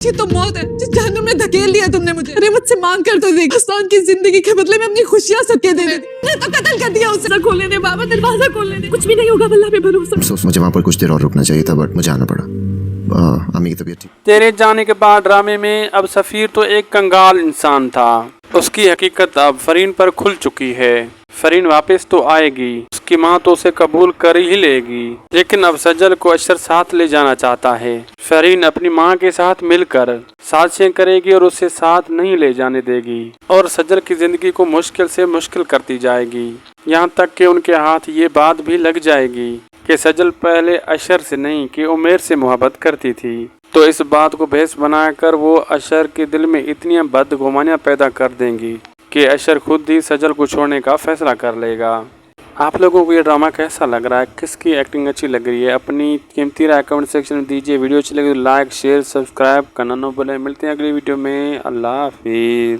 ये तो मौत है, जिस जहन्नुम में धकेल दिया तुमने मुझे। अरे मुझसे मांग कर तो देख, हसन की जिंदगी के बदले में अपनी खुशियां सबके दे देती। मैं तो कत्ल कर दिया उसे। खोलने दे बाबा, दरवाजा खोलने दे। कुछ भी नहीं होगा, अल्लाह पे भरोसा। अफसोस, मुझे वहाँ पर कुछ देर और रुकना चाहिए था, बट मुझे आना पड़ा। अम्मी की तबीयत ठीक। तेरे जाने के बाद ड्रामे में अब सफ़ीर तो एक कंगाल इंसान था। उसकी हकीकत अब फरीन पर खुल चुकी है। फरीन वापस तो आएगी, उसकी माँ तो उसे कबूल कर ही लेगी, लेकिन अब सजल को अशर साथ ले जाना चाहता है। फरीन अपनी माँ के साथ मिलकर साजिशें करेगी और उसे साथ नहीं ले जाने देगी और सजल की जिंदगी को मुश्किल से मुश्किल करती जाएगी, यहाँ तक कि उनके हाथ ये बात भी लग जाएगी कि सजल पहले अशर से नहीं कि उमेर से मोहब्बत करती थी। तो इस बात को बहस बनाकर वो अशर के दिल में इतनी बदगुमानियां पैदा कर देंगी कि अशर खुद ही सजल को छोड़ने का फैसला कर लेगा। आप लोगों को ये ड्रामा कैसा लग रहा है, किसकी एक्टिंग अच्छी लग रही है, अपनी कीमती राय कमेंट सेक्शन में दीजिए। वीडियो अच्छी लगी तो लाइक शेयर सब्सक्राइब करना न भूलें। मिलते हैं अगली वीडियो में। अल्लाह हाफिज़।